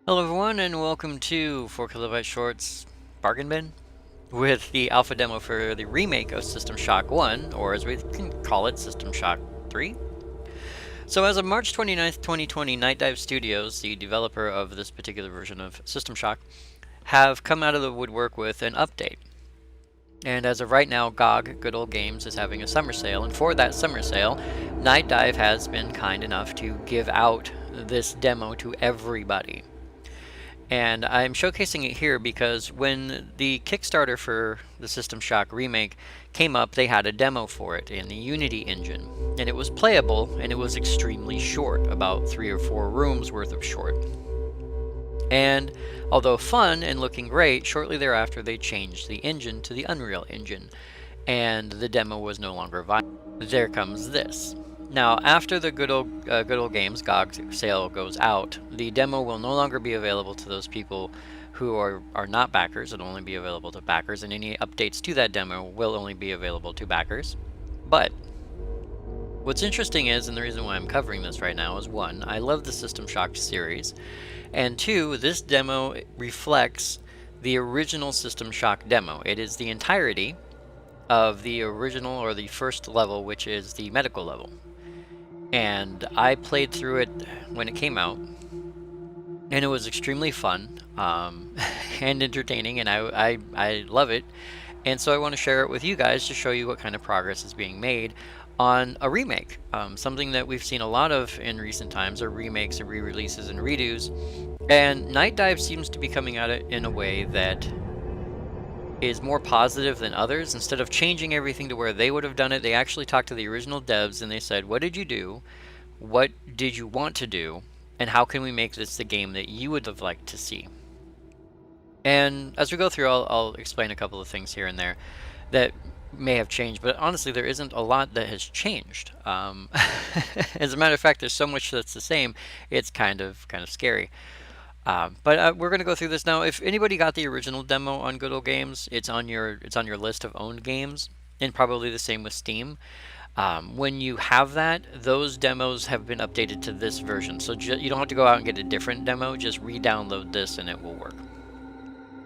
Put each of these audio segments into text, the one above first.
Hello everyone and welcome to 4KB Shorts Bargain Bin with the alpha demo for the remake of System Shock 1, or as we can call it, System Shock 3. So as of March 29th, 2020, NightDive Studios, the developer of this particular version of System Shock, have come out of the woodwork with an update. And as of right now, GOG, Good Old Games, is having a summer sale, and for that summer sale, NightDive has been kind enough to give out this demo to everybody. And I'm showcasing it here because when the Kickstarter for the System Shock remake came up, they had a demo for it in the Unity engine. And it was playable, and it was extremely short, about 3 or 4 rooms worth of short. And although fun and looking great, shortly thereafter they changed the engine to the Unreal Engine, and the demo was no longer viable. There comes this. Now, after the Good Old Games GOG sale goes out, the demo will no longer be available to those people who are not backers. It'll only be available to backers, and any updates to that demo will only be available to backers. But what's interesting is, and the reason why I'm covering this right now is, 1, I love the System Shock series, and 2, this demo reflects the original System Shock demo. It is the entirety of the original, or the first level, which is the medical level. And I played through it when it came out, and it was extremely fun and entertaining, and I love it. And so I want to share it with you guys to show you what kind of progress is being made on a remake. Something that we've seen a lot of in recent times are remakes and re-releases and redos, and NightDive seems to be coming at it in a way that is more positive than others. Instead of changing everything to where they would have done it, they actually talked to the original devs and they said, what did you do? What did you want to do? And how can we make this the game that you would have liked to see? And as we go through, I'll explain a couple of things here and there that may have changed, but honestly there isn't a lot that has changed. As a matter of fact, there's so much that's the same, it's kind of scary. But we're going to go through this now. If anybody got the original demo on Good Old Games, it's on your list of owned games, and probably the same with Steam. When you have that, those demos have been updated to this version, so you don't have to go out and get a different demo. Just re-download this and it will work.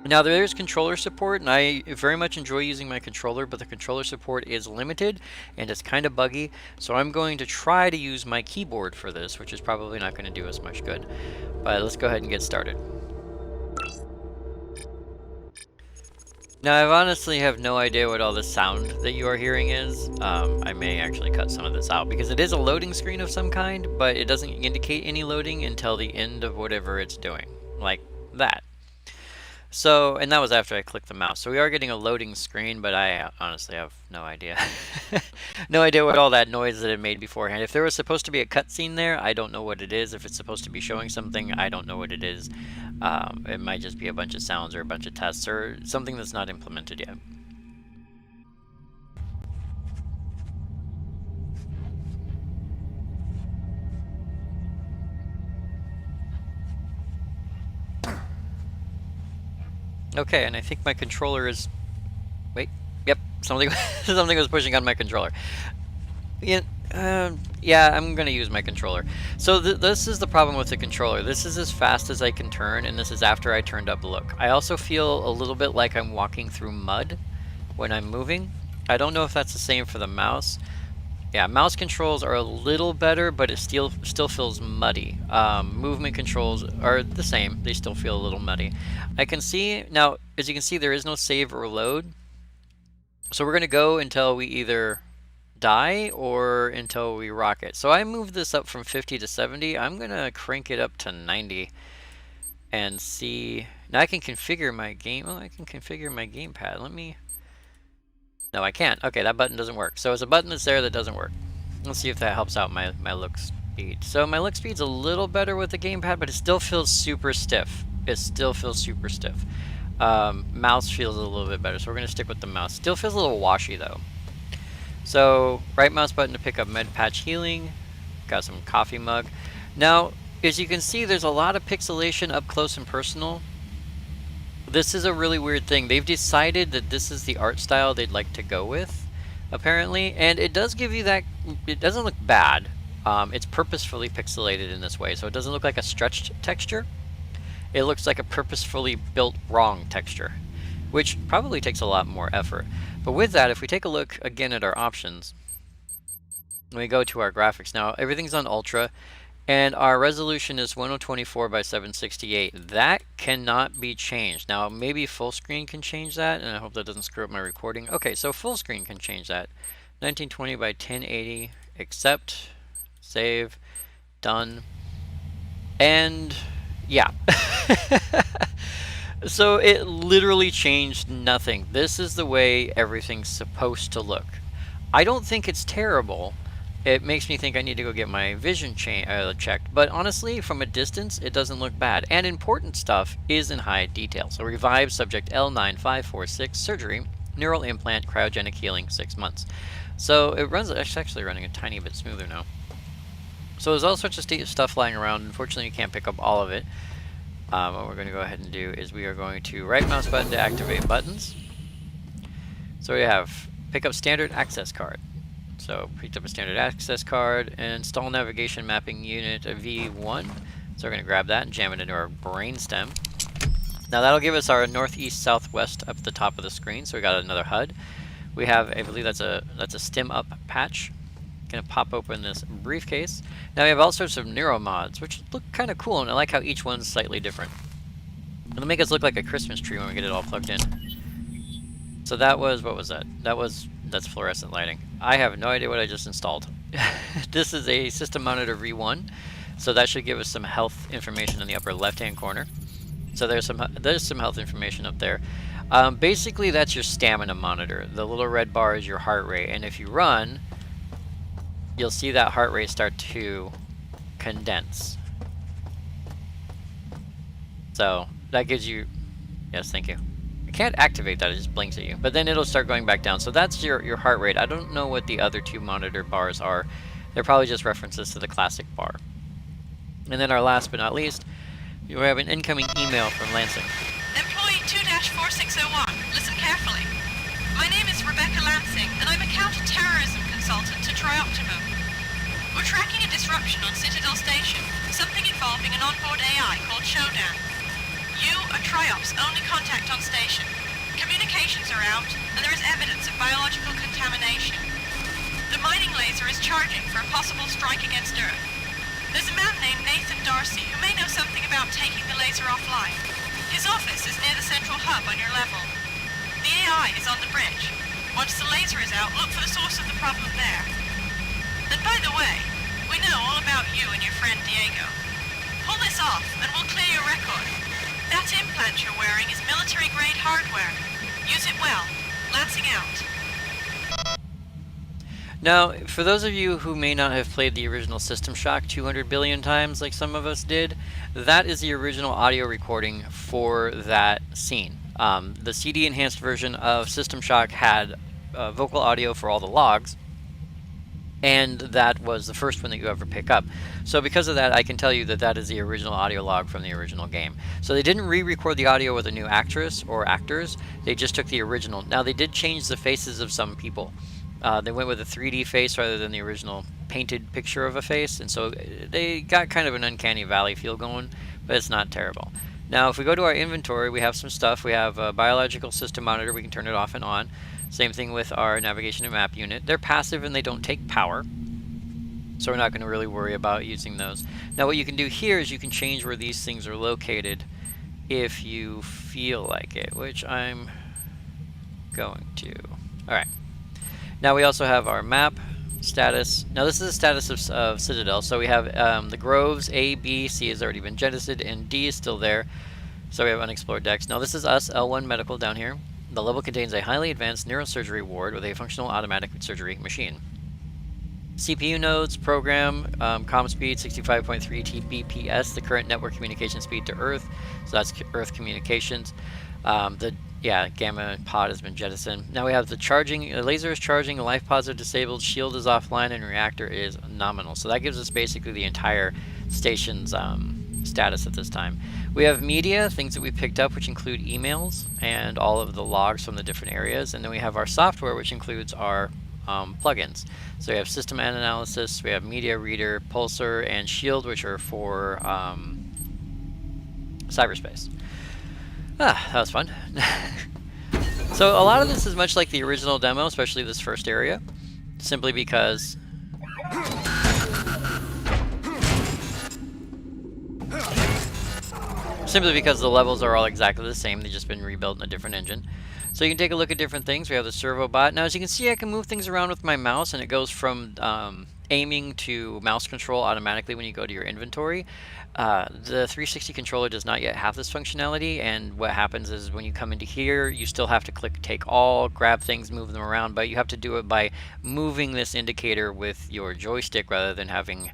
Now there is controller support, and I very much enjoy using my controller, but the controller support is limited and it's kind of buggy, so I'm going to try to use my keyboard for this, which is probably not going to do as much good. But let's go ahead and get started. Now I honestly have no idea what all this sound that you are hearing is. I may actually cut some of this out because it is a loading screen of some kind, but it doesn't indicate any loading until the end of whatever it's doing, like that. So, and that was after I clicked the mouse. So we are getting a loading screen, but I honestly have no idea. No idea what all that noise that it made beforehand. If there was supposed to be a cutscene there, I don't know what it is. If it's supposed to be showing something, I don't know what it is. It might just be a bunch of sounds or a bunch of tests or something that's not implemented yet. Okay, and I think my controller is... Wait, yep, something something was pushing on my controller. Yeah, I'm gonna use my controller. So this is the problem with the controller. This is as fast as I can turn, and this is after I turned up look. I also feel a little bit like I'm walking through mud when I'm moving. I don't know if that's the same for the mouse. Yeah, mouse controls are a little better, but it still feels muddy. Movement controls are the same. They still feel a little muddy. I can see, now, as you can see, there is no save or load. So we're going to go until we either die or until we rocket. So I moved this up from 50 to 70. I'm going to crank it up to 90 and see. Now I can configure my game. Oh, I can configure my gamepad. Let me... No, I can't. Okay, that button doesn't work. So there's a button that's there that doesn't work. Let's see if that helps out my look speed. So my look speed's a little better with the gamepad, but it still feels super stiff. It still feels super stiff. Mouse feels a little bit better, so we're going to stick with the mouse. Still feels a little washy, though. So, right mouse button to pick up med patch healing. Got some coffee mug. Now, as you can see, there's a lot of pixelation up close and personal. This is a really weird thing. They've decided that this is the art style they'd like to go with, apparently, and it does give you that... It doesn't look bad. It's purposefully pixelated in this way, so it doesn't look like a stretched texture. it looks like a purposefully built wrong texture, which probably takes a lot more effort. But with that, if we take a look again at our options, when we go to our graphics now, everything's on ultra, and our resolution is 1024 by 768. That cannot be changed. Now, maybe full screen can change that, and I hope that doesn't screw up my recording. Okay, so full screen can change that. 1920 by 1080, accept, save, done, and yeah. So it literally changed nothing. This is the way everything's supposed to look. I don't think it's terrible. It makes me think I need to go get my vision checked. But honestly, from a distance, it doesn't look bad. And important stuff is in high detail. So revive subject L9546, surgery, neural implant, cryogenic healing, 6 months. So it runs, it's actually running a tiny bit smoother now. So there's all sorts of stuff lying around. Unfortunately, you can't pick up all of it. What we're going to go ahead and do is we are going to right mouse button to activate buttons. So we have pick up standard access card. So picked up a standard access card, install navigation mapping unit V1. So we're going to grab that and jam it into our brainstem. Now that'll give us our northeast southwest up at the top of the screen. So we got another HUD. We have, I believe that's a stim up patch. Gonna pop open this briefcase. Now we have all sorts of neuro mods, which look kind of cool, and I like how each one's slightly different. It'll make us look like a Christmas tree when we get it all plugged in. So that was, what was that? That's fluorescent lighting. I have no idea what I just installed. This is a system monitor V1, so that should give us some health information in the upper left-hand corner. So there's some health information up there. Basically, that's your stamina monitor. The little red bar is your heart rate, and if you run, you'll see that heart rate start to condense. So that gives you, yes, thank you. I can't activate that, it just blinks at you. But then it'll start going back down. So that's your heart rate. I don't know what the other two monitor bars are. They're probably just references to the classic bar. And then our last but not least, we have an incoming email from Lansing. Employee 2-4601, listen carefully. My name is Rebecca Lansing, and I'm a counter-terrorism consultant to Trioptimum. We're tracking a disruption on Citadel Station, something involving an onboard AI called Shodan. You are Triop's only contact on station. Communications are out, and there is evidence of biological contamination. The mining laser is charging for a possible strike against Earth. There's a man named Nathan Darcy who may know something about taking the laser offline. His office is near the central hub on your level. The AI is on the bridge. Once the laser is out, look for the source of the problem there. And by the way, we know all about you and your friend Diego. Pull this off, and we'll clear your record. That implant you're wearing is military-grade hardware. Use it well. Lansing out. Now, for those of you who may not have played the original System Shock 200 billion times like some of us did, that is the original audio recording for that scene. The CD-enhanced version of System Shock had vocal audio for all the logs, and that was the first one that you ever pick up. So because of that, I can tell you that that is the original audio log from the original game. So they didn't re-record the audio with a new actress or actors, they just took the original. Now they did change the faces of some people. They went with a 3D face rather than the original painted picture of a face, and so they got kind of an uncanny valley feel going, but it's not terrible. Now if we go to our inventory, we have some stuff. We have a biological system monitor, we can turn it off and on. Same thing with our navigation and map unit. They're passive and they don't take power, so we're not going to really worry about using those. Now what you can do here is you can change where these things are located if you feel like it, which I'm going to. Alright. Now we also have our map status. Now this is the status of Citadel. So we have the Groves, A, B, C has already been jettisoned, and D is still there. So we have unexplored decks. Now this is us, L1 Medical down here. The level contains a highly advanced neurosurgery ward with a functional automatic surgery machine. CPU nodes, program, comm speed 65.3 Tbps, the current network communication speed to Earth, so that's Earth communications. Gamma pod has been jettisoned. Now we have the charging, the laser is charging, life pods are disabled, shield is offline, and reactor is nominal. So that gives us basically the entire station's status at this time. We have media, things that we picked up, which include emails and all of the logs from the different areas. And then we have our software, which includes our plugins. So we have system analysis, we have media reader, pulsar, and shield, which are for cyberspace. Ah, that was fun. So a lot of this is much like the original demo, especially this first area, simply because the levels are all exactly the same. They've just been rebuilt in a different engine. So you can take a look at different things. We have the servo bot. Now, as you can see, I can move things around with my mouse, and it goes from aiming to mouse control automatically when you go to your inventory. The 360 controller does not yet have this functionality, and what happens is when you come into here, you still have to click take all, grab things, move them around, but you have to do it by moving this indicator with your joystick rather than having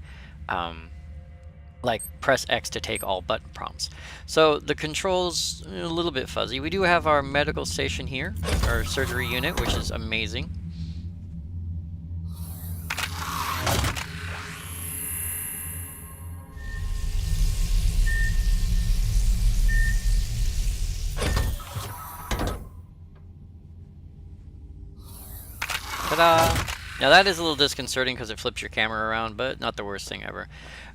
like press X to take all button prompts. So the controls a little bit fuzzy. We do have our medical station here, our surgery unit, which is amazing. Ta-da! Now that is a little disconcerting because it flips your camera around, but not the worst thing ever.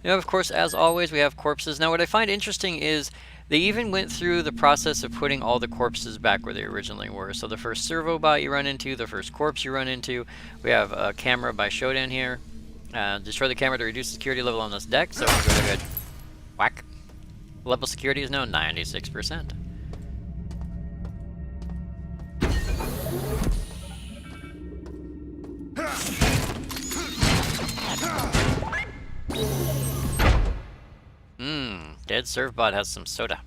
You know, of course, as always, we have corpses. Now what I find interesting is they even went through the process of putting all the corpses back where they originally were. So the first servo bot you run into, the first corpse you run into. We have a camera by Shodan here. Destroy the camera to reduce the security level on this deck, so we're good. Whack. Level security is now 96%. Dead Servbot has some soda.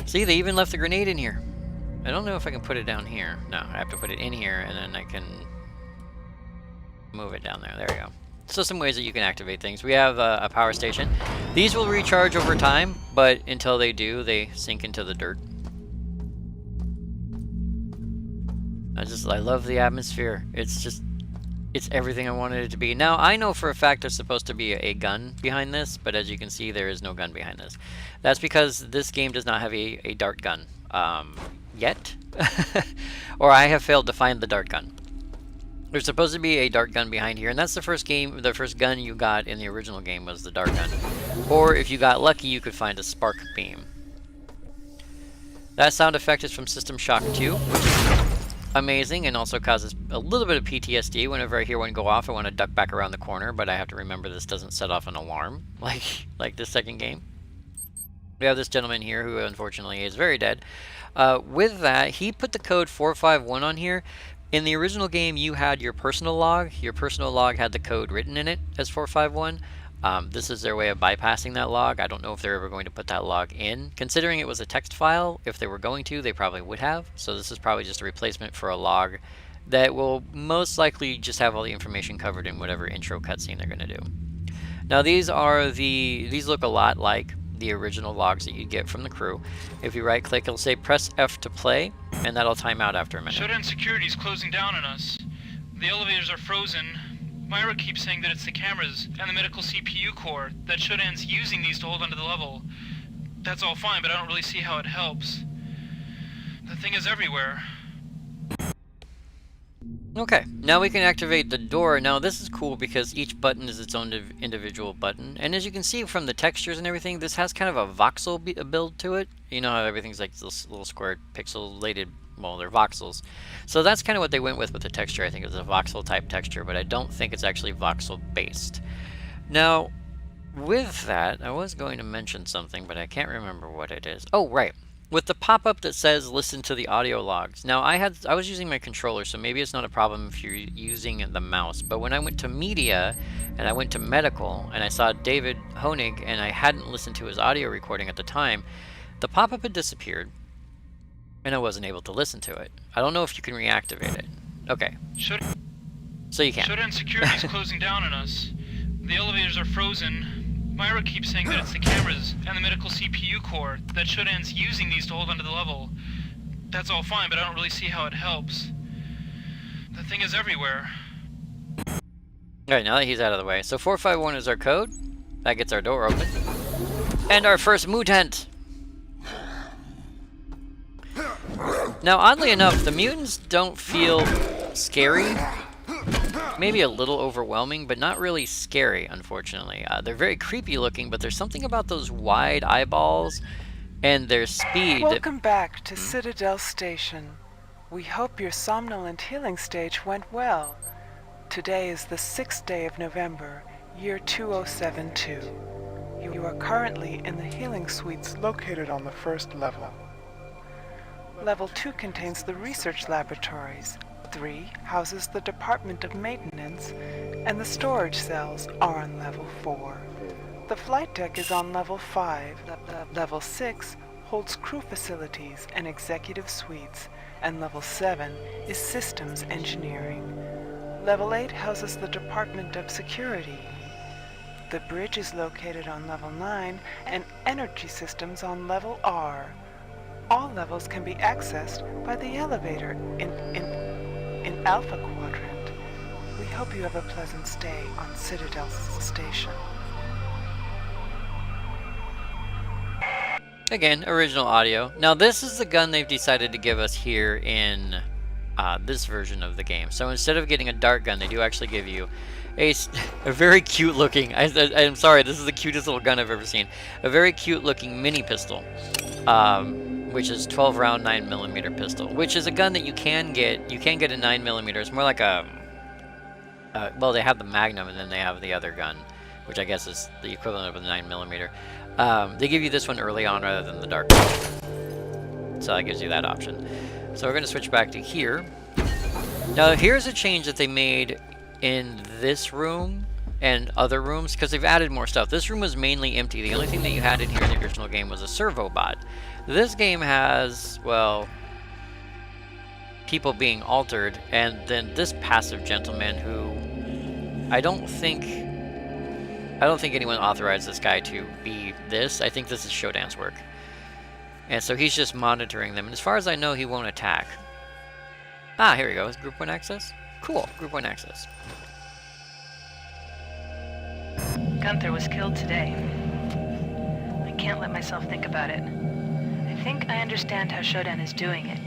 See, they even left the grenade in here. I don't know if I can put it down here. No, I have to put it in here, and then I can move it down there. There we go. So some ways that you can activate things. We have a power station. These will recharge over time, but until they do, they sink into the dirt. I love the atmosphere. It's everything I wanted it to be. Now, I know for a fact there's supposed to be a gun behind this, but as you can see, there is no gun behind this. That's because this game does not have a dart gun yet, or I have failed to find the dart gun. There's supposed to be a dart gun behind here, and that's the first gun you got in the original game was the dart gun. Or if you got lucky, you could find a spark beam. That sound effect is from System Shock 2, which is amazing and also causes a little bit of PTSD. Whenever I hear one go off, I want to duck back around the corner, but I have to remember this doesn't set off an alarm like the second game. We have this gentleman here who unfortunately is very dead. With that, he put the code 451 on here. In the original game, you had your personal log. Your personal log had the code written in it as 451. This is their way of bypassing that log. I don't know if they're ever going to put that log in. Considering it was a text file, if they were going to, they probably would have. So this is probably just a replacement for a log that will most likely just have all the information covered in whatever intro cutscene they're going to do. Now these look a lot like the original logs that you'd get from the crew. If you right click, it'll say press F to play, and that'll time out after a minute. Shodan security's closing down on us. The elevators are frozen. Myra keeps saying that it's the cameras and the medical CPU core, that Shodan's using these to hold onto the level. That's all fine, but I don't really see how it helps. The thing is everywhere. Okay, now we can activate the door. Now this is cool because each button is its own individual button. And as you can see from the textures and everything, this has kind of a voxel build to it. You know how everything's like this little squared pixelated, well, they're voxels. So that's kind of what they went with the texture. I think it was a voxel type texture, but I don't think it's actually voxel based. Now, with that, I was going to mention something, but I can't remember what it is. Oh, right. With the pop-up that says listen to the audio logs. Now I was using my controller, so maybe it's not a problem if you're using the mouse, but when I went to media and I went to medical and I saw David Honig and I hadn't listened to his audio recording at the time, the pop-up had disappeared and I wasn't able to listen to it. I don't know if you can reactivate it. Okay. So you can. Shodan security's closing down on us. The elevators are frozen. Myra keeps saying that it's the cameras and the medical CPU core, that Shodan's using these to hold onto the level. That's all fine, but I don't really see how it helps. The thing is everywhere. Alright, now that he's out of the way. So 451 is our code. That gets our door open. And our first mutant! Now, oddly enough, the mutants don't feel scary. maybe a little overwhelming, but not really scary, unfortunately. They're very creepy looking, but there's something about those wide eyeballs and their speed that... Welcome back to Citadel Station. We hope your somnolent healing stage went well. Today is the 6th day of November, year 2072. You are currently in the healing suites located on the first level. Level 2 contains the research laboratories. 3 houses the Department of Maintenance, and the storage cells are on level 4. The flight deck is on level 5. Level 6 holds crew facilities and executive suites, and level 7 is systems engineering. Level 8 houses the Department of Security. The bridge is located on level 9, and energy systems on level R. All levels can be accessed by the elevator in Alpha Quadrant. We hope you have a pleasant stay on Citadel Station. Again, original audio. Now this is the gun they've decided to give us here in this version of the game. So instead of getting a dart gun, they do actually give you a very cute looking, I'm sorry, this is the cutest little gun I've ever seen. A very cute looking mini pistol, which is 12 round 9mm pistol, which is a gun that you can get. You can get a 9mm. It's more like a, well, they have the Magnum and then they have the other gun, which I guess is the equivalent of a 9mm. They give you this one early on rather than the dart gun. So that gives you that option. So we're going to switch back to here. Now here's a change that they made in this room and other rooms, because they've added more stuff. This room was mainly empty. The only thing that you had in here in the original game was a servo bot. This game has, well, people being altered, and then this passive gentleman who I don't think anyone authorized this guy to be this. I think this is Shodan's work. And so he's just monitoring them, and as far as I know, he won't attack. Ah, here we go. Is Group 1 access? Cool, Group 1 access. Gunther was killed today. I can't let myself think about it. I think I understand how Shodan is doing it.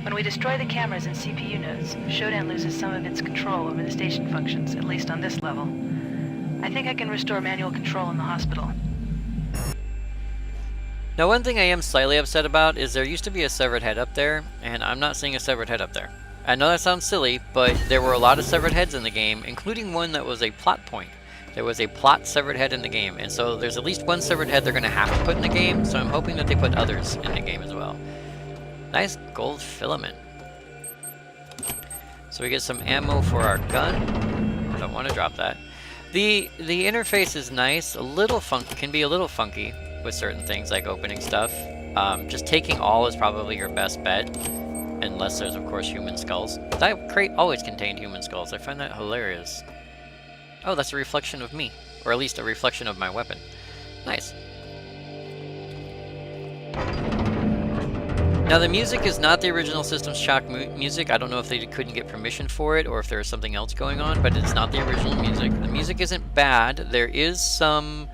When we destroy the cameras and CPU nodes, Shodan loses some of its control over the station functions, at least on this level. I think I can restore manual control in the hospital. Now, one thing I am slightly upset about is there used to be a severed head up there, and I'm not seeing a severed head up there. I know that sounds silly, but there were a lot of severed heads in the game, including one that was a plot point. There was a plot severed head in the game, and so there's at least one severed head they're going to have to put in the game, so I'm hoping that they put others in the game as well. Nice gold filament. So we get some ammo for our gun. I don't want to drop that. The interface is nice, a little funky, can be a little funky with certain things like opening stuff. Just taking all is probably your best bet, unless there's of course human skulls. That crate always contained human skulls. I find that hilarious. Oh, that's a reflection of me, or at least a reflection of my weapon. Nice. Now the music is not the original System Shock music. I don't know if they couldn't get permission for it or if there was something else going on, but it's not the original music. The music isn't bad. There is some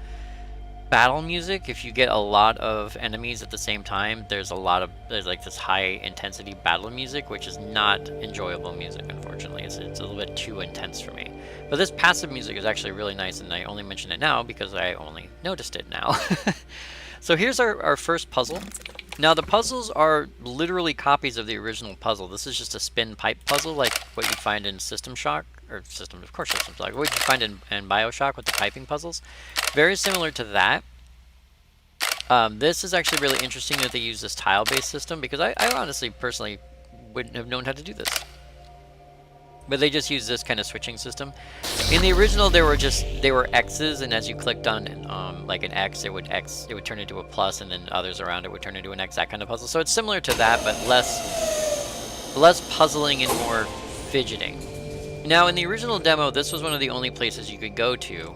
battle music. If you get a lot of enemies at the same time, there's like this high intensity battle music, which is not enjoyable music, unfortunately. It's a little bit too intense for me. But this passive music is actually really nice, and I only mention it now because I only noticed it now. So here's our first puzzle. Now the puzzles are literally copies of the original puzzle. This is just a spin pipe puzzle, like what you'd find in System Shock, or System Shock, what you'd find in Bioshock with the piping puzzles. Very similar to that. This is actually really interesting that they use this tile-based system, because I honestly, personally, wouldn't have known how to do this. But they just use this kind of switching system. In the original, they were X's, and as you clicked on like an X, it would turn into a plus, and then others around it would turn into an X, that kind of puzzle. So it's similar to that, but less puzzling and more fidgeting. Now, in the original demo, this was one of the only places you could go to.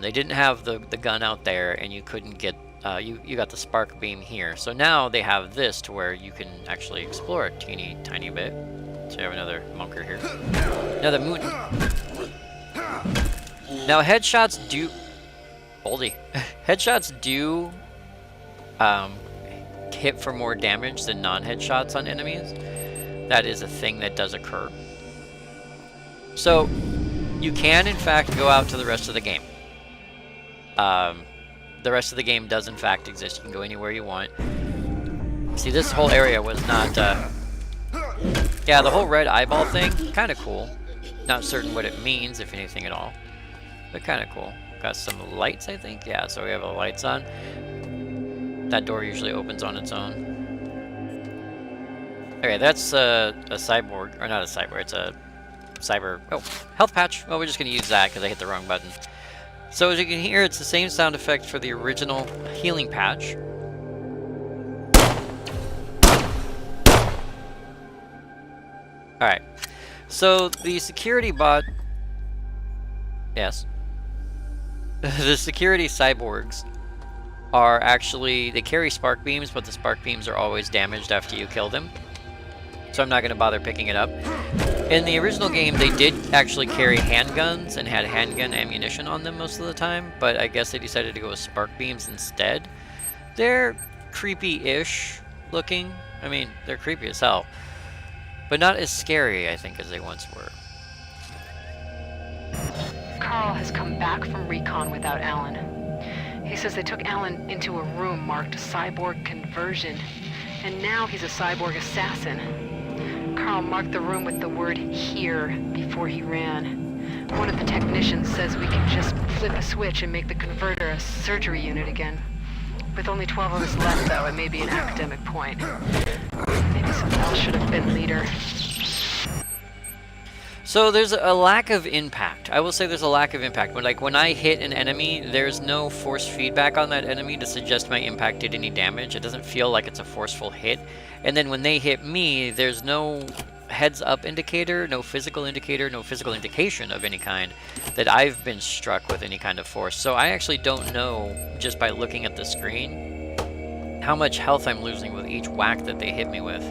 They didn't have the gun out there, and you couldn't get you got the spark beam here. So now they have this to where you can actually explore a teeny tiny bit. So you have another bunker here. Now the moon. Now headshots do. Oldie. Headshots do hit for more damage than non-headshots on enemies. That is a thing that does occur. So you can in fact go out to the rest of the game. The rest of the game does in fact exist. You can go anywhere you want. See, this whole area was not, yeah, the whole red eyeball thing, kind of cool. Not certain what it means, if anything at all, but kind of cool. Got some lights, I think. Yeah, so we have the lights on. That door usually opens on its own. Okay, that's a cyborg, or not a cyborg, it's a cyber, oh, health patch. Well, we're just going to use that because I hit the wrong button. So as you can hear, it's the same sound effect for the original healing patch. Alright, so the security bot, yes, the security cyborgs are actually, they carry spark beams, but the spark beams are always damaged after you kill them. So I'm not going to bother picking it up. In the original game, they did actually carry handguns and had handgun ammunition on them most of the time, but I guess they decided to go with spark beams instead. They're creepy-ish looking. I mean, they're creepy as hell. But not as scary, I think, as they once were. Carl has come back from recon without Alan. He says they took Alan into a room marked cyborg conversion, and now he's a cyborg assassin. Carl marked the room with the word "here" before he ran. One of the technicians says we can just flip a switch and make the converter a surgery unit again. With only 12 of us left, though, it may be an academic point. Maybe someone else should have been leader. So there's a lack of impact. I will say there's a lack of impact. When I hit an enemy, there's no force feedback on that enemy to suggest my impact did any damage. It doesn't feel like it's a forceful hit. And then when they hit me, there's no heads-up indicator, no physical indication of any kind that I've been struck with any kind of force. So I actually don't know, just by looking at the screen, how much health I'm losing with each whack that they hit me with.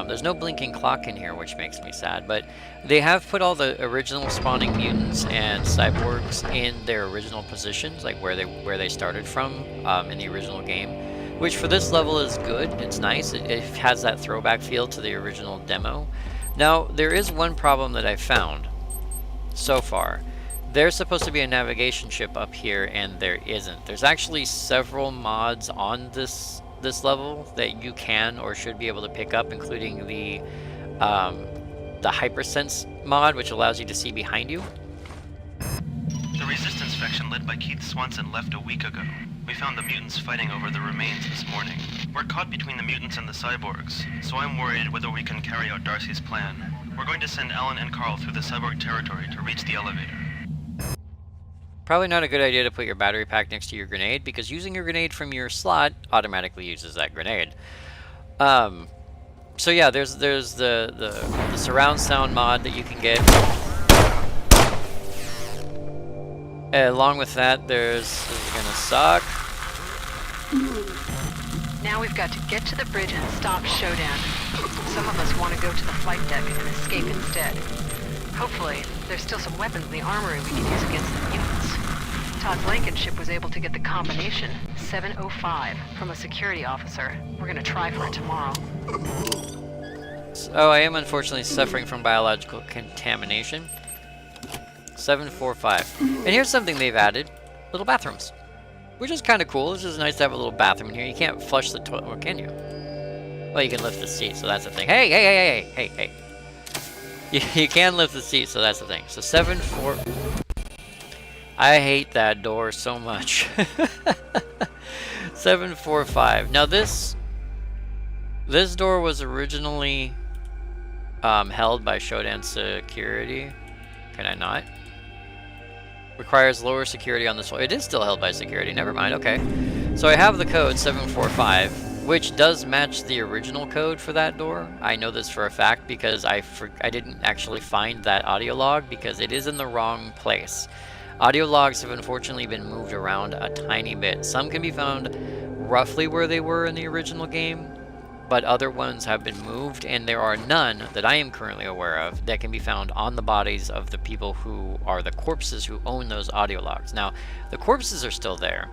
There's no blinking clock in here, which makes me sad, but they have put all the original spawning mutants and cyborgs in their original positions, like where they started from in the original game. Which for this level is good, it's nice, it has that throwback feel to the original demo. Now, there is one problem that I found so far. There's supposed to be a navigation ship up here, and there isn't. There's actually several mods on this level that you can or should be able to pick up, including the Hypersense mod, which allows you to see behind you. The Resistance faction led by Keith Swanson left a week ago. We found the mutants fighting over the remains this morning. We're caught between the mutants and the cyborgs, so I'm worried whether we can carry out Darcy's plan. We're going to send Alan and Carl through the cyborg territory to reach the elevator. Probably not a good idea to put your battery pack next to your grenade, because using your grenade from your slot automatically uses that grenade. So yeah, there's the surround sound mod that you can get. Along with that, this is gonna suck. Now we've got to get to the bridge and stop Showdown. Some of us want to go to the flight deck and escape instead. Hopefully, there's still some weapons in the armory we can use against the mutants. Todd Blankenship was able to get the combination, 705, from a security officer. We're gonna try for it tomorrow. Oh, I am unfortunately suffering from biological contamination. 745. And here's something they've added. Little bathrooms. Which is kind of cool. It's just nice to have a little bathroom in here. You can't flush the toilet, or can you? Well, you can lift the seat, so that's the thing. Hey! You can lift the seat, so that's the thing. So 7-4... I hate that door so much. 745. Now this door was originally held by Shodan Security. Can I not? Requires lower security on this one. It is still held by security. Never mind. Okay. So I have the code 745, which does match the original code for that door. I know this for a fact because I didn't actually find that audio log because it is in the wrong place. Audio logs have unfortunately been moved around a tiny bit. Some can be found roughly where they were in the original game, but other ones have been moved, and there are none that I am currently aware of that can be found on the bodies of the people who are the corpses who own those audio logs. Now, the corpses are still there,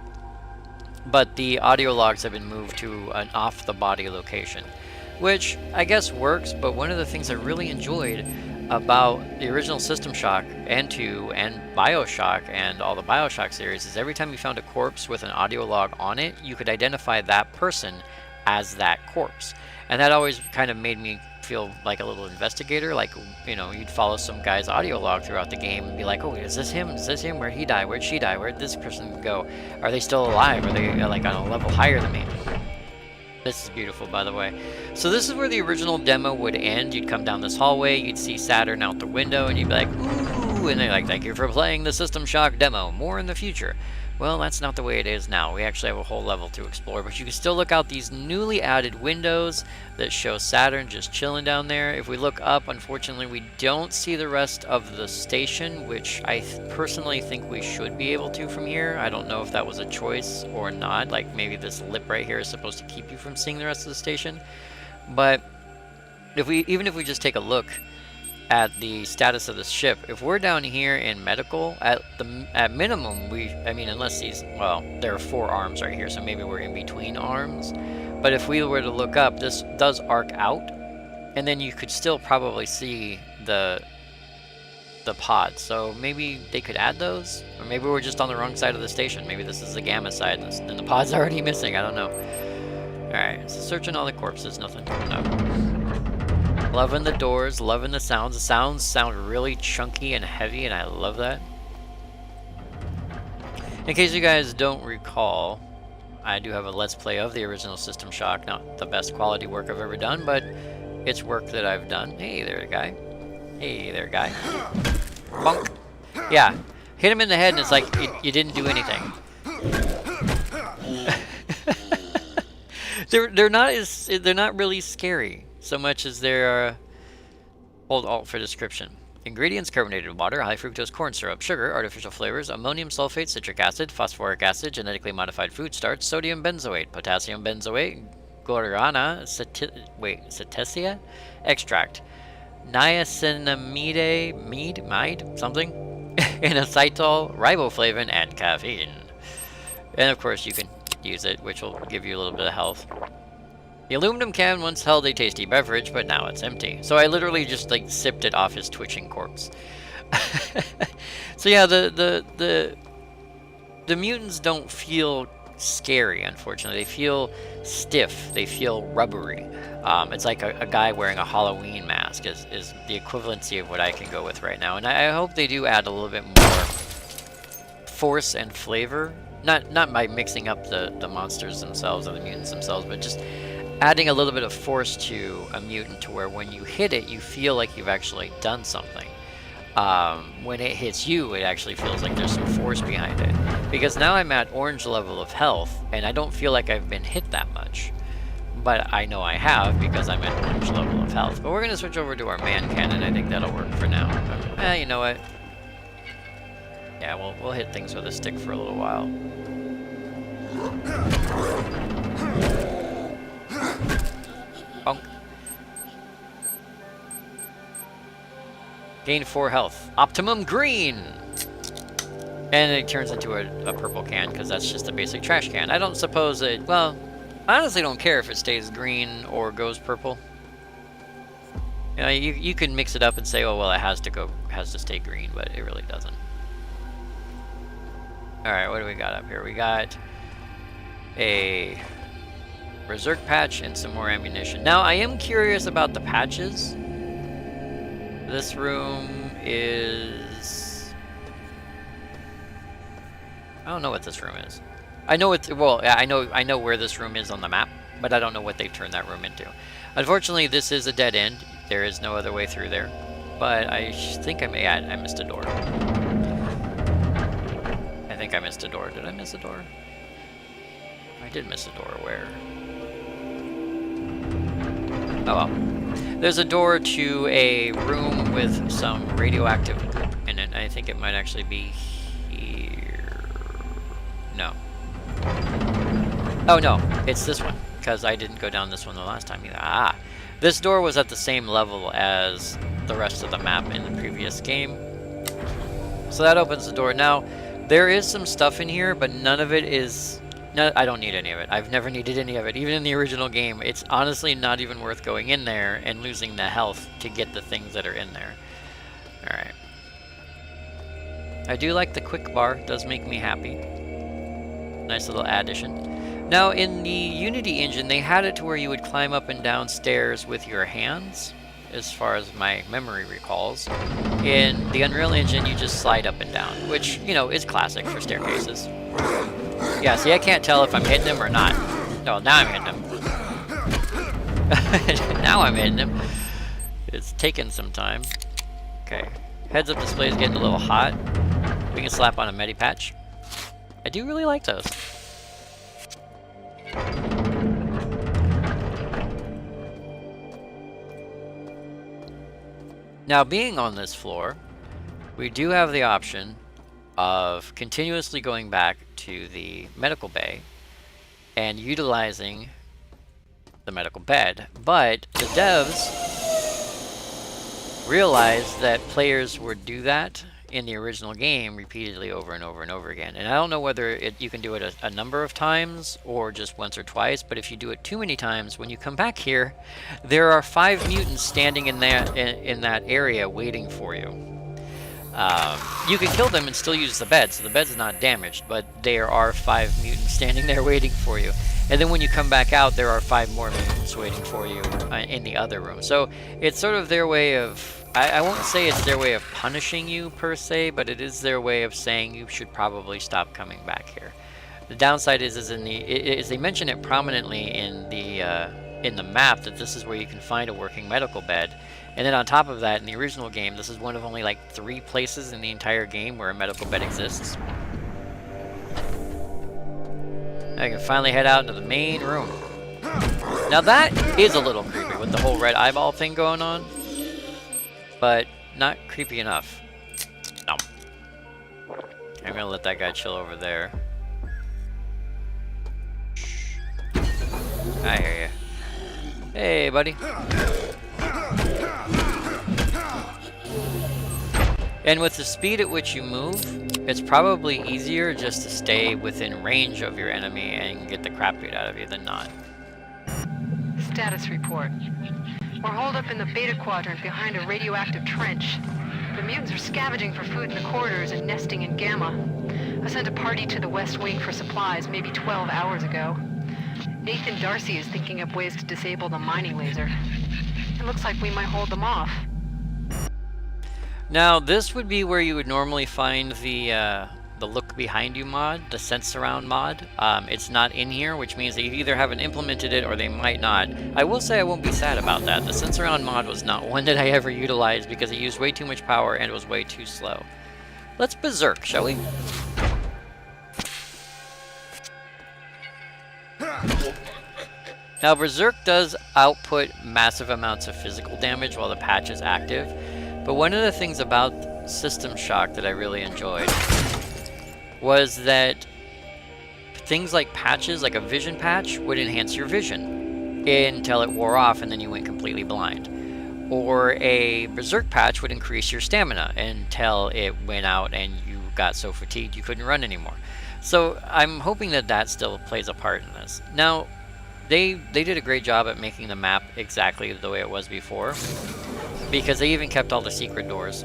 but the audio logs have been moved to an off-the-body location, which I guess works, but one of the things I really enjoyed about the original System Shock and 2 and Bioshock and all the Bioshock series is every time you found a corpse with an audio log on it, you could identify that person as that corpse. And that always kind of made me feel like a little investigator. Like, you know, you'd follow some guy's audio log throughout the game and be like, oh, is this him? Is this him? Where'd he die? Where'd she die? Where'd this person go? Are they still alive? Are they like on a level higher than me? This is beautiful, by the way. So this is where the original demo would end. You'd come down this hallway, you'd see Saturn out the window, and you'd be like, ooh, and they're like, thank you for playing the System Shock demo. More in the future. Well, that's not the way it is now. We actually have a whole level to explore, but you can still look out these newly added windows that show Saturn just chilling down there. If we look up, unfortunately, we don't see the rest of the station, which I personally think we should be able to from here. I don't know if that was a choice or not. Like, maybe this lip right here is supposed to keep you from seeing the rest of the station. But even if we just take a look at the status of the ship, if we're down here in medical, at minimum, I mean, unless these, well, there are 4 arms right here, so maybe we're in between arms. But if we were to look up, this does arc out, and then you could still probably see the pods. So maybe they could add those, or maybe we're just on the wrong side of the station. Maybe this is the gamma side, and the pod's already missing. I don't know. All right, so searching all the corpses, nothing coming up. Loving the doors, loving the sounds. The sounds sound really chunky and heavy, and I love that. In case you guys don't recall, I do have a Let's Play of the original System Shock. Not the best quality work I've ever done, but it's work that I've done. Hey there, guy. Hey there, guy. Bonk. Yeah, hit him in the head, and it's like you didn't do anything. they're not really scary so much as they're hold Alt for description. Ingredients: carbonated water, high fructose corn syrup, sugar, artificial flavors, ammonium sulfate, citric acid, phosphoric acid, genetically modified food starch, sodium benzoate, potassium benzoate, guarana, cetecia extract, niacinamide, mead, something, inositol, riboflavin, and caffeine. And of course you can use it, which will give you a little bit of health. The aluminum can once held a tasty beverage, but now it's empty. So I literally just like sipped it off his twitching corpse. So yeah, the mutants don't feel scary, unfortunately. They feel stiff. They feel rubbery. It's like a guy wearing a Halloween mask is the equivalency of what I can go with right now. And I hope they do add a little bit more force and flavor. Not by mixing up the monsters themselves or the mutants themselves, but just adding a little bit of force to a mutant to where when you hit it, you feel like you've actually done something. When it hits you, it actually feels like there's some force behind it. Because now I'm at orange level of health, and I don't feel like I've been hit that much. But I know I have, because I'm at orange level of health. But we're going to switch over to our man cannon. I think that'll work for now. You know what? Yeah, we'll hit things with a stick for a little while. Bonk. Gain 4 health. Optimum green! And it turns into a purple can, because that's just a basic trash can. I don't suppose it... Well, I honestly don't care if it stays green or goes purple. You know, you can mix it up and say, oh, well, it has to stay green, but it really doesn't. Alright, what do we got up here? We got a Bezerk patch and some more ammunition. Now, I am curious about the patches. This room is... I don't know what this room is. I know it's... Well, I know where this room is on the map, but I don't know what they've turned that room into. Unfortunately, this is a dead end. There is no other way through there. But I think I missed a door. I think I missed a door. Did I miss a door? I did miss a door. Where? Oh well. There's a door to a room with some radioactive goop in it. I think it might actually be here. No. Oh no, it's this one. Because I didn't go down this one the last time either. Ah! This door was at the same level as the rest of the map in the previous game. So that opens the door. Now, there is some stuff in here, but none of it is... No, I don't need any of it. I've never needed any of it. Even in the original game, it's honestly not even worth going in there and losing the health to get the things that are in there. Alright. I do like the quick bar, it does make me happy. Nice little addition. Now, in the Unity engine, they had it to where you would climb up and down stairs with your hands, as far as my memory recalls. In the Unreal Engine, you just slide up and down, which, you know, is classic for staircases. Yeah, see, I can't tell if I'm hitting him or not. Oh, now I'm hitting him. Now I'm hitting him. It's taking some time. Okay. Heads-up display is getting a little hot. We can slap on a Medipatch. I do really like those. Now, being on this floor, we do have the option of continuously going back to the medical bay and utilizing the medical bed, but the devs realized that players would do that in the original game repeatedly over and over and over again. And I don't know whether you can do it a number of times or just once or twice, but if you do it too many times, when you come back here, there are 5 mutants standing in that area waiting for you. You can kill them and still use the bed, so the bed's not damaged, but there are 5 mutants standing there waiting for you. And then when you come back out, there are 5 more mutants waiting for you in the other room. So it's sort of their way of... I won't say it's their way of punishing you per se, but it is their way of saying you should probably stop coming back here. The downside is they mention it prominently in the map that this is where you can find a working medical bed. And then on top of that, in the original game, this is one of only like 3 places in the entire game where a medical bed exists. I can finally head out into the main room. Now that is a little creepy with the whole red eyeball thing going on, but not creepy enough. No. I'm gonna let that guy chill over there. I hear you. Hey, buddy. And with the speed at which you move, it's probably easier just to stay within range of your enemy and get the crap beat out of you than not. Status report. We're holed up in the Beta Quadrant behind a radioactive trench. The mutants are scavenging for food in the corridors and nesting in Gamma. I sent a party to the West Wing for supplies maybe 12 hours ago. Nathan Darcy is thinking up ways to disable the mining laser. It looks like we might hold them off. Now, this would be where you would normally find the Look Behind You mod, the Sense Around mod. It's not in here, which means they either haven't implemented it or they might not. I will say I won't be sad about that. The Sense Around mod was not one that I ever utilized because it used way too much power and was way too slow. Let's Bezerk, shall we? Now, Bezerk does output massive amounts of physical damage while the patch is active, but one of the things about System Shock that I really enjoyed was that things like patches, like a vision patch, would enhance your vision until it wore off and then you went completely blind. Or a Bezerk patch would increase your stamina until it went out and you got so fatigued you couldn't run anymore. So I'm hoping that that still plays a part in this. Now, they did a great job at making the map exactly the way it was before, because they even kept all the secret doors.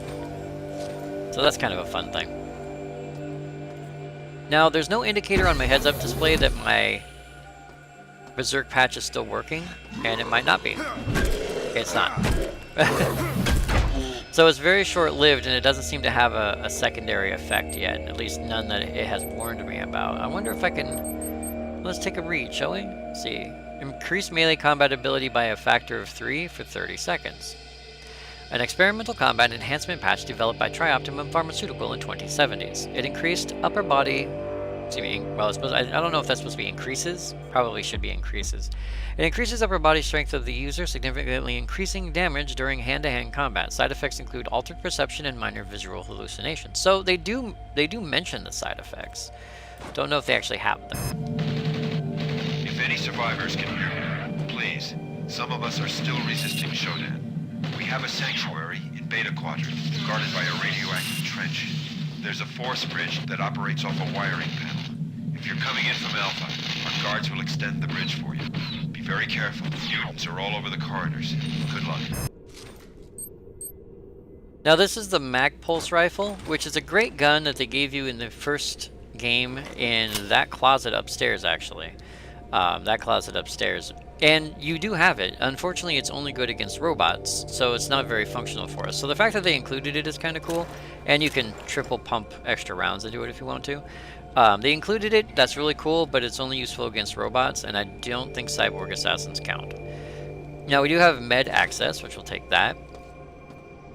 So that's kind of a fun thing. Now, there's no indicator on my heads-up display that my Bezerk patch is still working, and it might not be. It's not. So it's very short-lived, and it doesn't seem to have a secondary effect yet, at least none that it has warned me about. I wonder if I can... Let's take a read, shall we? Let's see. Increase melee combat ability by a factor of 3 for 30 seconds. An experimental combat enhancement patch developed by Trioptimum Pharmaceutical in 2070s. It increased upper body... Well, I don't know if that's supposed to be increases. Probably should be increases. It increases upper body strength of the user, significantly increasing damage during hand-to-hand combat. Side effects include altered perception and minor visual hallucinations. So they do mention the side effects. Don't know if they actually have them. If any survivors can hear me, please. Some of us are still resisting Shodan. We have a sanctuary in Beta Quadrant, guarded by a radioactive trench. There's a force bridge that operates off a wiring panel. If you're coming in from Alpha, our guards will extend the bridge for you. Be very careful. Mutants are all over the corridors. Good luck. Now this is the Mack pulse rifle, which is a great gun that they gave you in the first game in that closet upstairs, actually. That closet upstairs. And you do have it. Unfortunately, it's only good against robots, so it's not very functional for us. So the fact that they included it is kind of cool, and you can triple pump extra rounds into it if you want to. They included it, that's really cool, but it's only useful against robots, and I don't think cyborg assassins count. Now we do have med access, which will take that.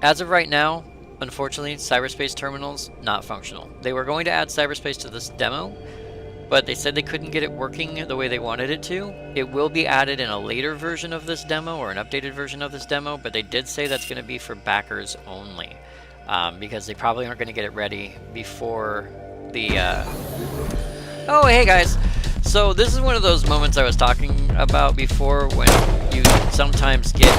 As of right now, unfortunately, cyberspace terminals, not functional. They were going to add cyberspace to this demo, but they said they couldn't get it working the way they wanted it to. It will be added in a later version of this demo, or an updated version of this demo, but they did say that's going to be for backers only, because they probably aren't going to get it ready before the... Oh, hey guys! So this is one of those moments I was talking about before when you sometimes get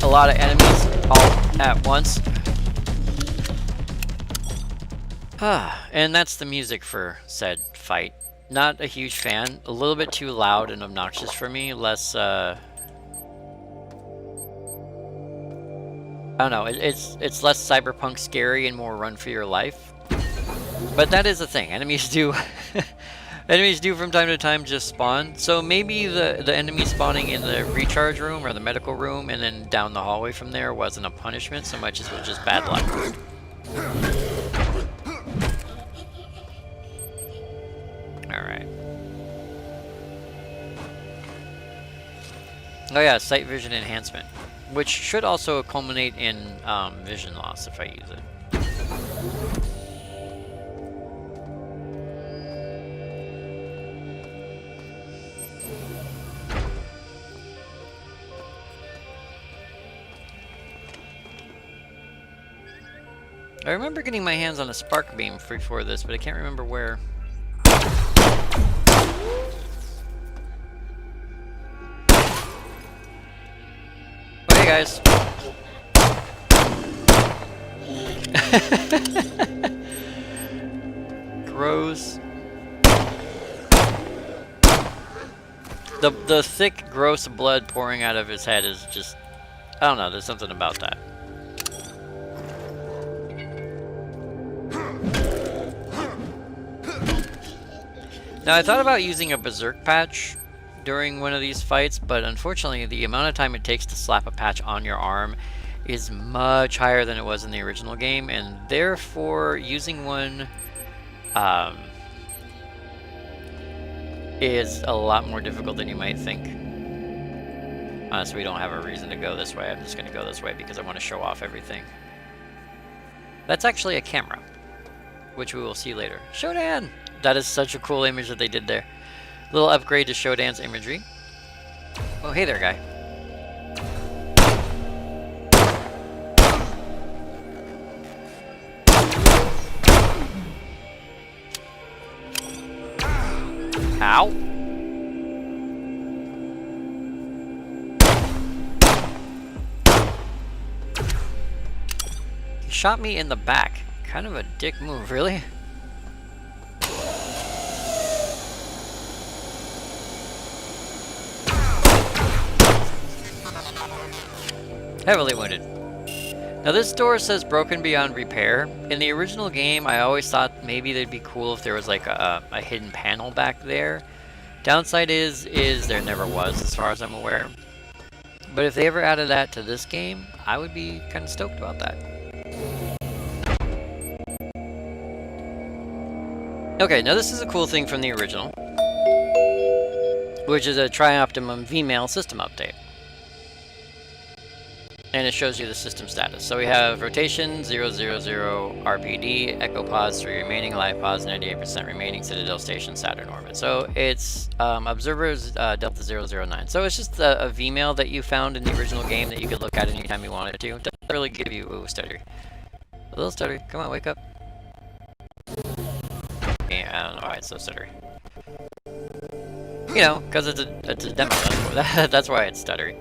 a lot of enemies all at once. And that's the music for said fight. Not a huge fan. A little bit too loud and obnoxious for me. Less, I don't know. It's less cyberpunk scary and more run for your life. But that is the thing. Enemies do... enemies do from time to time just spawn. So maybe the enemy spawning in the recharge room or the medical room and then down the hallway from there wasn't a punishment so much as it was just bad luck. Alright. Oh yeah, sight vision enhancement. Which should also culminate in vision loss if I use it. I remember getting my hands on a spark beam before this, but I can't remember where. Oh, hey guys. Gross. The thick, gross blood pouring out of his head is just... I don't know, there's something about that. Now, I thought about using a Bezerk patch during one of these fights, but unfortunately, the amount of time it takes to slap a patch on your arm is much higher than it was in the original game, and therefore, using one is a lot more difficult than you might think. Honestly, we don't have a reason to go this way. I'm just going to go this way because I want to show off everything. That's actually a camera, which we will see later. Shodan! That is such a cool image that they did there. Little upgrade to Shodan's imagery. Oh, hey there, guy. Ow. He shot me in the back. Kind of a dick move, really? Heavily wounded. Now this door says broken beyond repair. In the original game, I always thought maybe they'd be cool if there was like a hidden panel back there. Downside is there never was, as far as I'm aware. But if they ever added that to this game, I would be kind of stoked about that. Okay, now this is a cool thing from the original, which is a Tri-Optimum V-Mail system update. And it shows you the system status. So we have rotation, 000 RPD, Echo pods, 3 remaining, live pods, 98% remaining, Citadel Station, Saturn orbit. So it's observers Delta 009. So it's just a V-mail that you found in the original game that you could look at anytime you wanted to. It doesn't really give you, ooh, stuttery. A little stuttery, come on, wake up. Yeah, I don't know why it's so stuttery. You know, because it's a demo, that's why it's stuttery.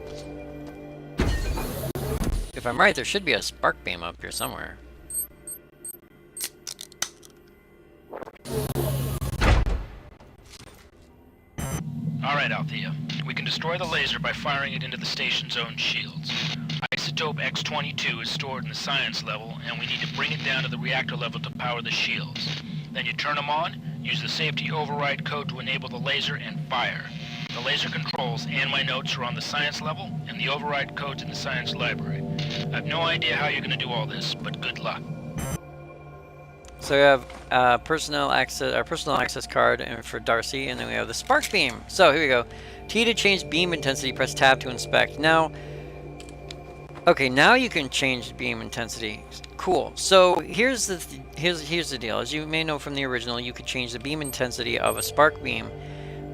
If I'm right, there should be a spark beam up here somewhere. Alright, Althea. We can destroy the laser by firing it into the station's own shields. Isotope X-22 is stored in the science level, and we need to bring it down to the reactor level to power the shields. Then you turn them on, use the safety override code to enable the laser, and fire. The laser controls and my notes are on the science level, and the override code's in the science library. I have no idea how you're gonna do all this, but good luck. So we have our personal access card and for Darcy, and then we have the spark beam. So here we go. T to change beam intensity, press tab to inspect. Now, okay, now you can change beam intensity. Cool. So here's the deal. As you may know from the original, you could change the beam intensity of a spark beam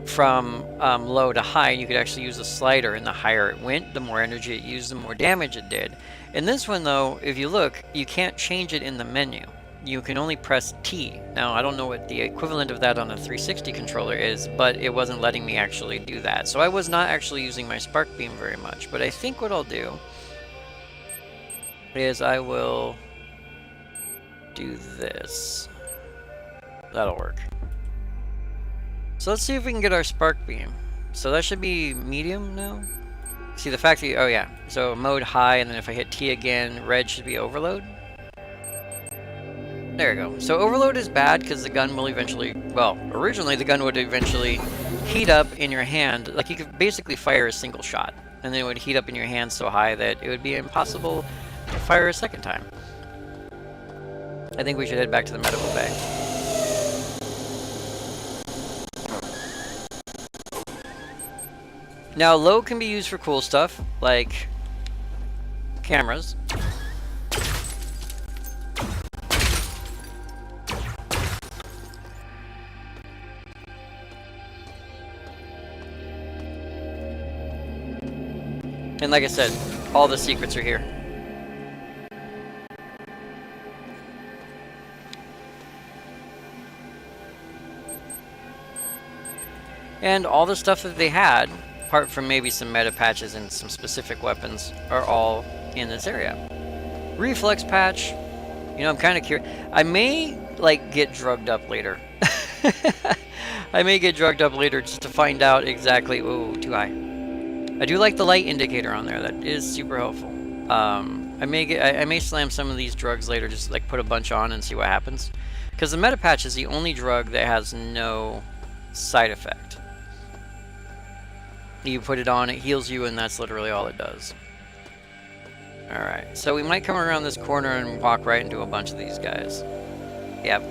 from low to high. You could actually use a slider, and the higher it went, the more energy it used, the more damage it did. In this one, though, if you look, you can't change it in the menu. You can only press T. Now, I don't know what the equivalent of that on a 360 controller is, but it wasn't letting me actually do that. So I was not actually using my spark beam very much. But I think what I'll do is I will do this. That'll work. So let's see if we can get our spark beam. So that should be medium now. See the fact that, oh yeah. So mode high, and then if I hit T again, red should be overload. There we go. So overload is bad because the gun will eventually, well, originally the gun would eventually heat up in your hand. Like you could basically fire a single shot, and then it would heat up in your hand so high that it would be impossible to fire a second time. I think we should head back to the medical bay. Now, low can be used for cool stuff, like cameras. And like I said, all the secrets are here. And all the stuff that they had, apart from maybe some meta patches and some specific weapons, are all in this area. Reflex patch. You know, I'm kind of curious. I may, like, get drugged up later. I may get drugged up later just to find out exactly... Ooh, too high. I do like the light indicator on there. That is super helpful. I may slam some of these drugs later, just like put a bunch on and see what happens. Because the meta patch is the only drug that has no side effect. You put it on, it heals you, and that's literally all it does. Alright, so we might come around this corner and walk right into a bunch of these guys. Yep.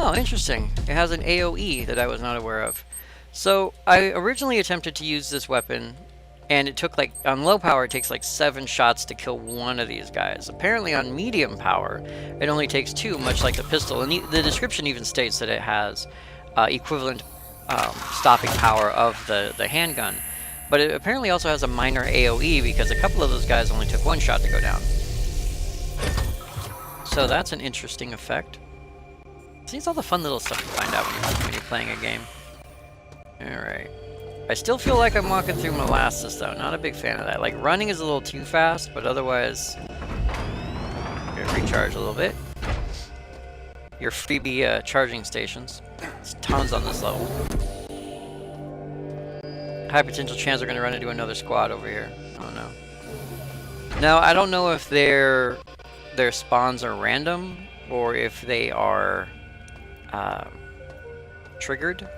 Oh, interesting. It has an AoE that I was not aware of. So, I originally attempted to use this weapon, and it took like, on low power, it takes like 7 shots to kill one of these guys. Apparently on medium power, it only takes 2, much like the pistol. And the description even states that it has equivalent stopping power of the handgun. But it apparently also has a minor AoE, because a couple of those guys only took 1 shot to go down. So that's an interesting effect. See, it's all the fun little stuff you find out when you're playing a game. Alright. I still feel like I'm walking through molasses, though. Not a big fan of that. Like, running is a little too fast, but otherwise... Gonna recharge a little bit. Your freebie charging stations. There's tons on this level. High potential chance we're gonna run into another squad over here. Oh no. Now, I don't know if their spawns are random, or if they are... triggered.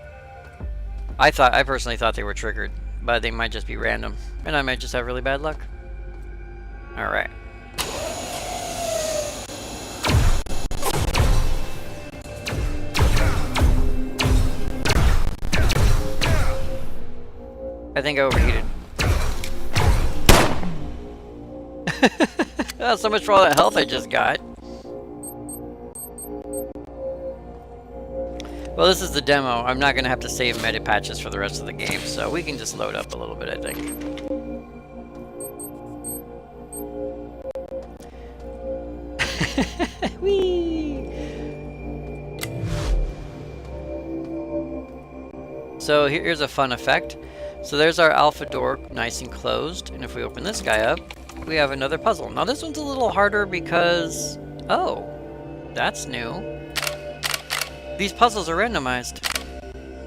I personally thought they were triggered, but they might just be random, and I might just have really bad luck. Alright. I think I overheated. Oh, so much for all that health I just got. Well, this is the demo. I'm not going to have to save meta patches for the rest of the game, so we can just load up a little bit, I think. Whee! So here's a fun effect. So there's our alpha door, nice and closed, and if we open this guy up, we have another puzzle. Now this one's a little harder because... Oh! That's new. These puzzles are randomized.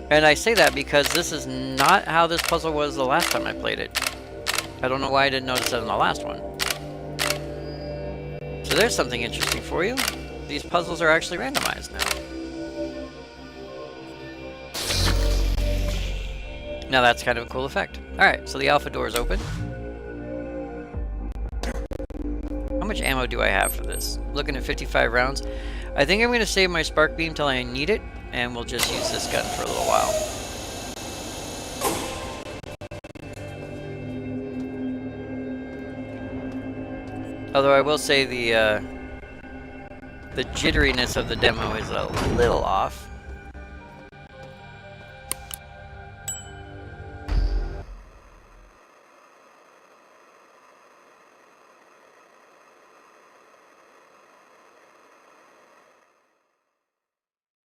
And I say that because this is not how this puzzle was the last time I played it. I don't know why I didn't notice that in the last one. So there's something interesting for you. These puzzles are actually randomized now. Now that's kind of a cool effect. Alright, so the alpha door is open. How much ammo do I have for this? Looking at 55 rounds. I think I'm going to save my spark beam till I need it, and we'll just use this gun for a little while. Although I will say the jitteriness of the demo is a little off.